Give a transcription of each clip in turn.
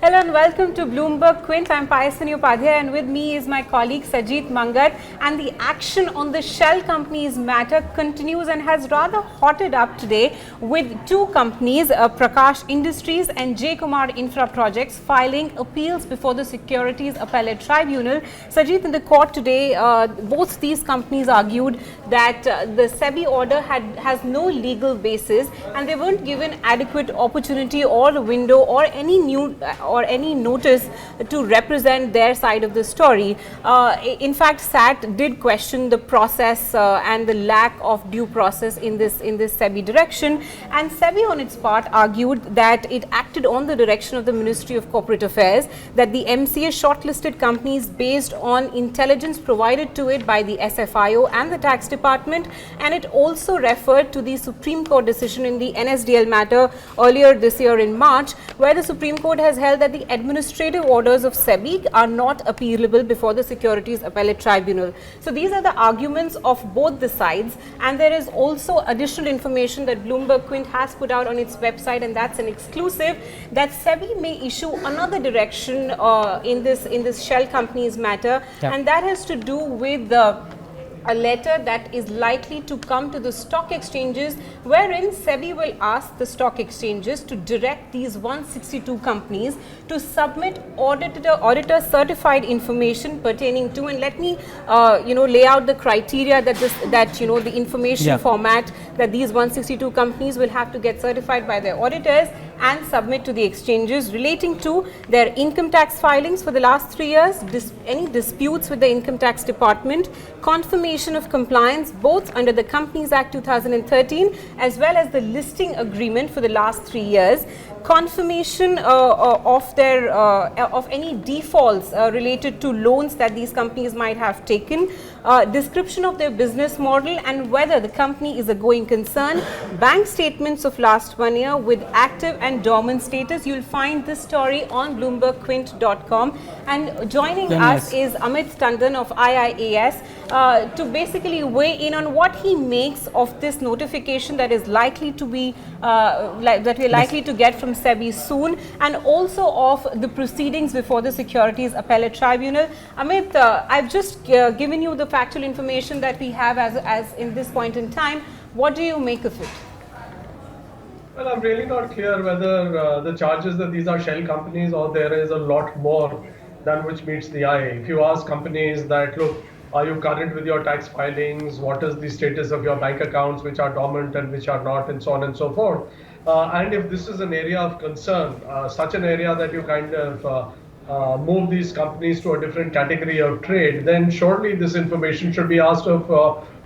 Hello and welcome to Bloomberg Quint. I'm Payasani Upadhyay and with me is my colleague Sajit Mangat. And the action on the shell companies matter continues and has rather hotted up today with two companies, Prakash Industries and J. Kumar Infra Projects, filing appeals before the Securities Appellate Tribunal. Sajit, in the court today, both these companies argued that the SEBI order has no legal basis and they weren't given adequate opportunity or window or any notice to represent their side of the story. In fact, SAT did question the process and the lack of due process in this SEBI direction, and SEBI on its part argued that it acted on the direction of the Ministry of Corporate Affairs, that the MCA shortlisted companies based on intelligence provided to it by the SFIO and the tax department, and it also referred to the Supreme Court decision in the NSDL matter earlier this year in March, where the Supreme Court has held that the administrative orders of SEBI are not appealable before the Securities Appellate Tribunal. So these are the arguments of both the sides, and there is also additional information that Bloomberg Quint has put out on its website, and that's an exclusive, that SEBI may issue another direction in this shell companies matter, and that has to do with a letter that is likely to come to the stock exchanges, wherein SEBI will ask the stock exchanges to direct these 162 companies to submit auditor certified information pertaining to, and let me lay out the criteria that the information format that these 162 companies will have to get certified by their auditors and submit to the exchanges relating to their income tax filings for the last 3 years, any disputes with the income tax department, confirmation of compliance both under the Companies Act 2013 as well as the listing agreement for the last 3 years, confirmation of any defaults related to loans that these companies might have taken, description of their business model and whether the company is a going concern, bank statements of last 1 year with active and dormant status. You'll find this story on bloombergquint.com, and joining us is Amit Tandon of IIAS to basically weigh in on what he makes of this notification that is likely to be that we're likely to get from SEBI soon, and also of the proceedings before the Securities Appellate Tribunal. Amit, I've just given you the factual information that we have as in this point in time. What do you make of it? Well, I'm really not clear whether the charges that these are shell companies or there is a lot more than which meets the eye. If you ask companies that, look, are you current with your tax filings? What is the status of your bank accounts which are dormant and which are not, and so on and so forth. And if this is an area of concern, such an area that you kind of move these companies to a different category of trade, then surely this information should be asked of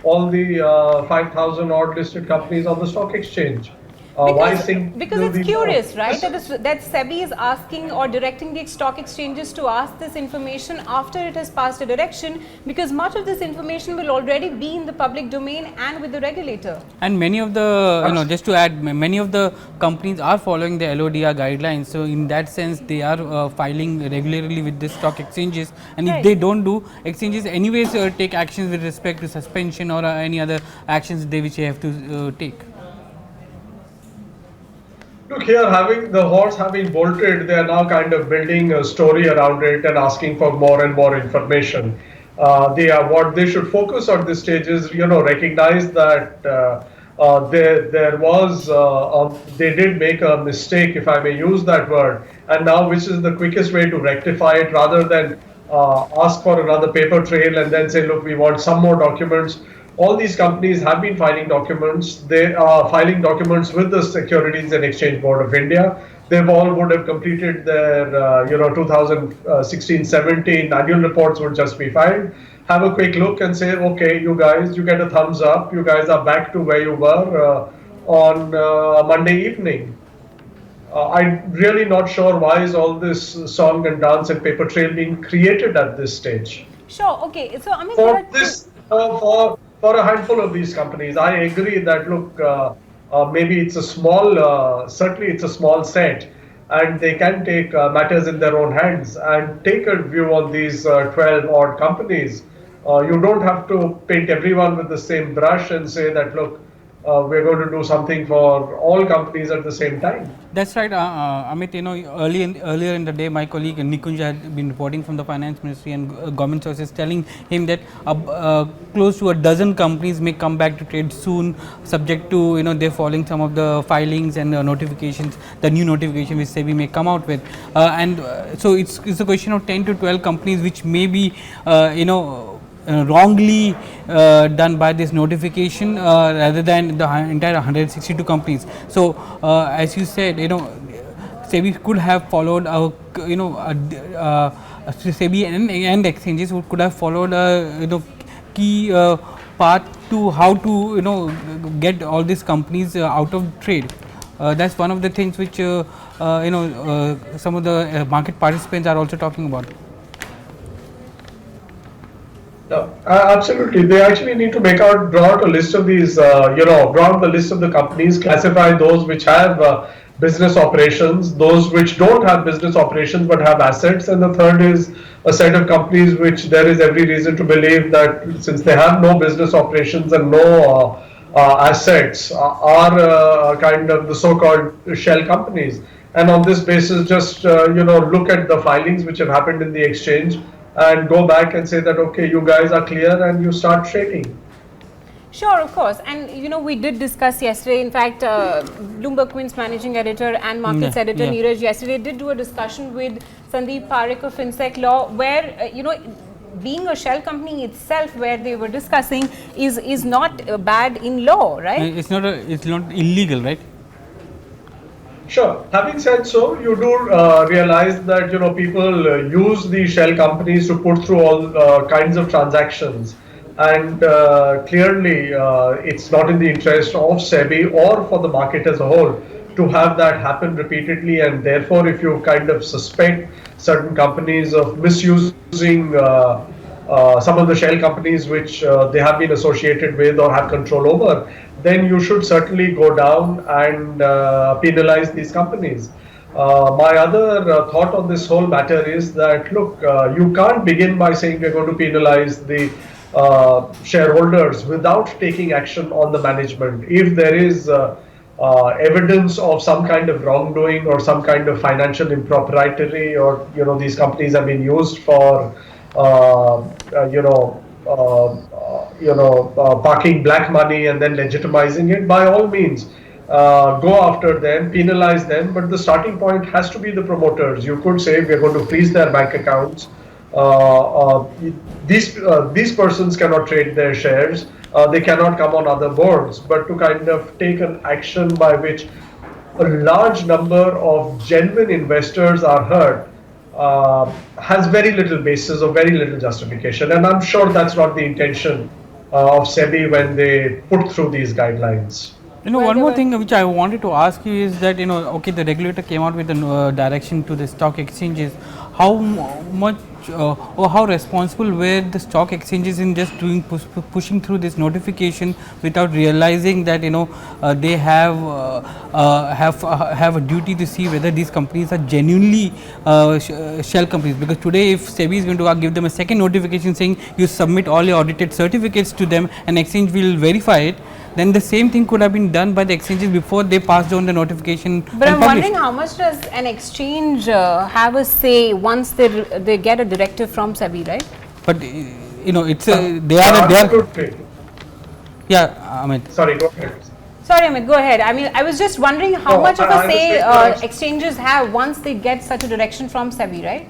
all the 5,000 odd listed companies on the stock exchange. Because it's curious, right? That SEBI is asking or directing the stock exchanges to ask this information after it has passed a direction, because much of this information will already be in the public domain and with the regulator. And many of the, just to add, many of the companies are following the LODR guidelines. So in that sense, they are filing regularly with the stock exchanges. And if they don't do, exchanges anyways take actions with respect to suspension or any other actions which they have to take. Look here, having the horse having bolted, they are now kind of building a story around it and asking for more and more information. What they should focus on this stage is, recognize that they did make a mistake, if I may use that word, and now which is the quickest way to rectify it, rather than ask for another paper trail and then say, look, we want some more documents. All these companies have been filing documents. They are filing documents with the Securities and Exchange Board of India. They all would have completed their 2016-17 annual reports would just be filed. Have a quick look and say, okay, you guys, you get a thumbs up. You guys are back to where you were on Monday evening. I'm really not sure why is all this song and dance and paper trail being created at this stage. Sure. Okay. So I mean, for a handful of these companies, I agree that, look, maybe it's a small, certainly it's a small set, and they can take matters in their own hands and take a view on these 12 odd companies. You don't have to paint everyone with the same brush and say that, look, we're going to do something for all companies at the same time. That's right, Amit. Earlier in the day, my colleague Nikunj had been reporting from the finance ministry and government sources telling him that close to a dozen companies may come back to trade soon, subject to they're following some of the filings and notifications, the new notification which SEBI may come out with, so it's a question of 10 to 12 companies which may be wrongly done by this notification rather than the entire 162 companies. So, as you said, SEBI could have followed SEBI and exchanges could have followed a key path to how to get all these companies out of trade. That's one of the things which some of the market participants are also talking about. Absolutely. They actually need to draw out a list of these, draw out the list of the companies, classify those which have business operations, those which don't have business operations but have assets, and the third is a set of companies which there is every reason to believe that since they have no business operations and no assets, are kind of the so-called shell companies. And on this basis, just look at the filings which have happened in the exchange and go back and say that, okay, you guys are clear, and you start trading. Sure, of course. And we did discuss yesterday, in fact, Bloomberg Quint's managing editor and markets editor Neeraj yesterday did do a discussion with Sandeep Parekh of FinSec Law, where being a shell company itself, where they were discussing, is not bad in law, right? It's not illegal, right? Sure. Having said so, you do realize that people use the shell companies to put through all kinds of transactions, and clearly it's not in the interest of SEBI or for the market as a whole to have that happen repeatedly. And therefore, if you kind of suspect certain companies of misusing some of the shell companies which they have been associated with or have control over, then you should certainly go down and penalize these companies. My other thought on this whole matter is that, look, you can't begin by saying we're going to penalize the shareholders without taking action on the management. If there is evidence of some kind of wrongdoing or some kind of financial impropriety, or these companies have been used for parking black money and then legitimizing it, by all means go after them, penalize them, but the starting point has to be the promoters. You could say we're going to freeze their bank accounts. These persons cannot trade their shares, they cannot come on other boards, but to kind of take an action by which a large number of genuine investors are hurt has very little basis or very little justification, and I'm sure that's not the intention of SEBI when they put through these guidelines. One more thing which I wanted to ask you is that okay, the regulator came out with a direction to the stock exchanges. How much or how responsible were the stock exchanges in just pushing through this notification without realizing that they have a duty to see whether these companies are genuinely shell companies? Because today, if SEBI is going to give them a second notification saying you submit all your audited certificates to them and exchange will verify it, then the same thing could have been done by the exchanges before they passed on the notification. But I'm wondering how much does an exchange have a say once they get a directive from SEBI, right? But it's they are. Yeah, Amit. Sorry, go ahead. Sorry, Amit, go ahead. I mean, I was just wondering how much of a say exchanges have once they get such a direction from SEBI, right?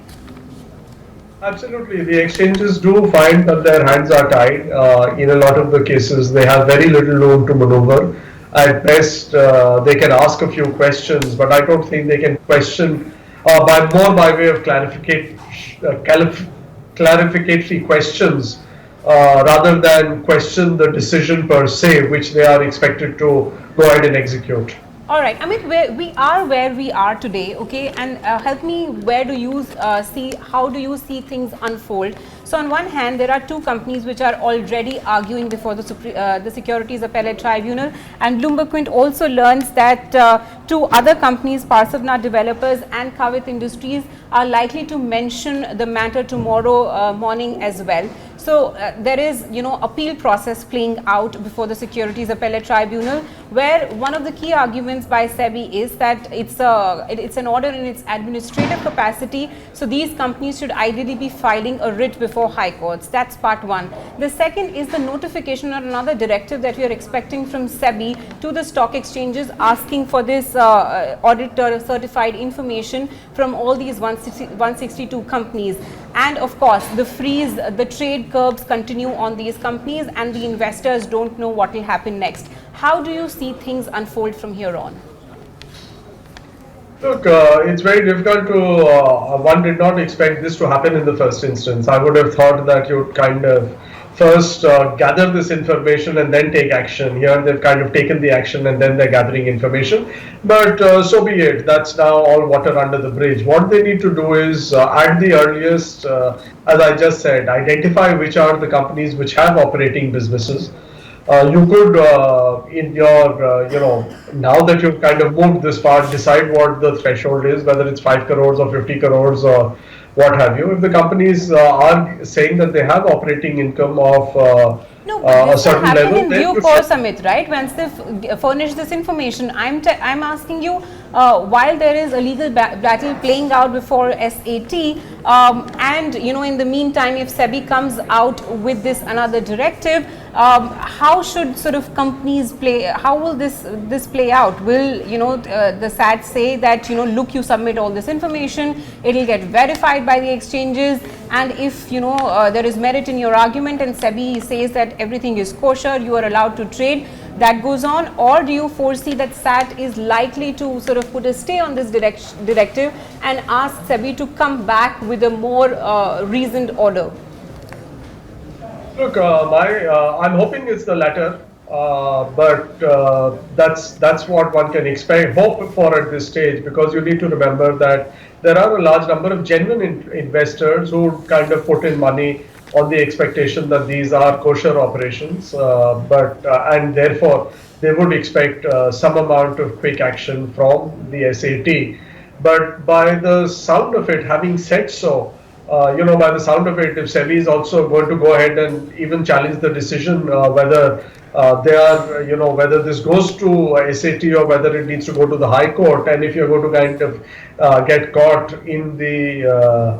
Absolutely. The exchanges do find that their hands are tied. In a lot of the cases, they have very little room to maneuver. At best, they can ask a few questions, but I don't think they can question by way of clarificatory questions rather than question the decision per se, which they are expected to go ahead and execute. All right, Amit, we are where we are today, okay, and help me, where do you how do you see things unfold? So on one hand, there are two companies which are already arguing before the Securities Appellate Tribunal, and Bloomberg Quint also learns that two other companies, Parsavnath Developers and Kavit Industries, are likely to mention the matter tomorrow morning as well. So there is, appeal process playing out before the Securities Appellate Tribunal, where one of the key arguments by SEBI is that it's an order in its administrative capacity. So these companies should ideally be filing a writ before high courts. That's part one. The second is the notification or another directive that we are expecting from SEBI to the stock exchanges, asking for this auditor certified information from all these 162 companies. And of course, the freeze, the trade curbs continue on these companies, and the investors don't know what will happen next. How do you see things unfold from here on? Look, it's very difficult to, one did not expect this to happen in the first instance. I would have thought that you'd kind of first gather this information and then take action. Here they've kind of taken the action and then they're gathering information. But so be it. That's now all water under the bridge. What they need to do is, at the earliest, as I just said, identify which are the companies which have operating businesses. You could, in your, now that you've kind of moved this far, decide what the threshold is, whether it's 5 crores or 50 crores or what have you. If the companies are saying that they have operating income of a certain level, in due course, Amit, right? Once they furnish this information, I'm asking you, while there is a legal battle playing out before SAT, and in the meantime, if SEBI comes out with this another directive, how should sort of companies play? How will this play out? Will the SAT say that look, you submit all this information, it will get verified by the exchanges, and if there is merit in your argument and SEBI says that everything is kosher, you are allowed to trade, that goes on? Or do you foresee that SAT is likely to sort of put a stay on this directive and ask SEBI to come back with a more reasoned order? Look, I'm hoping it's the latter, but that's what one can hope for at this stage, because you need to remember that there are a large number of genuine investors who kind of put in money on the expectation that these are kosher operations, and therefore they would expect some amount of quick action from the SAT. But by the sound of it, having said so, by the sound of it, if SEBI is also going to go ahead and even challenge the decision whether they are, whether this goes to SAT or whether it needs to go to the High Court, and if you're going to kind of get caught in the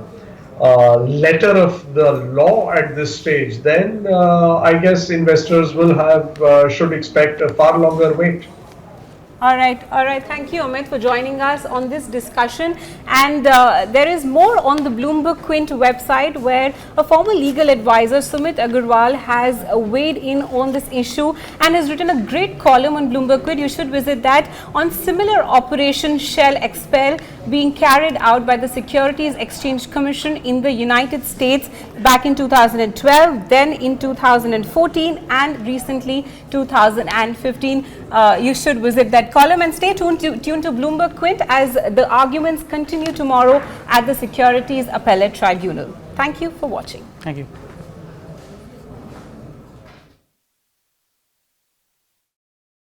letter of the law at this stage, then I guess investors should expect a far longer wait. All right. Thank you, Amit, for joining us on this discussion. And there is more on the Bloomberg Quint website, where a former legal advisor, Sumit Agarwal, has weighed in on this issue and has written a great column on Bloomberg Quint. You should visit that, on similar Operation Shell Expel being carried out by the Securities Exchange Commission in the United States back in 2012, then in 2014, and recently 2015. You should visit that column and stay tuned to Bloomberg Quint as the arguments continue tomorrow at the Securities Appellate Tribunal. Thank you for watching. Thank you.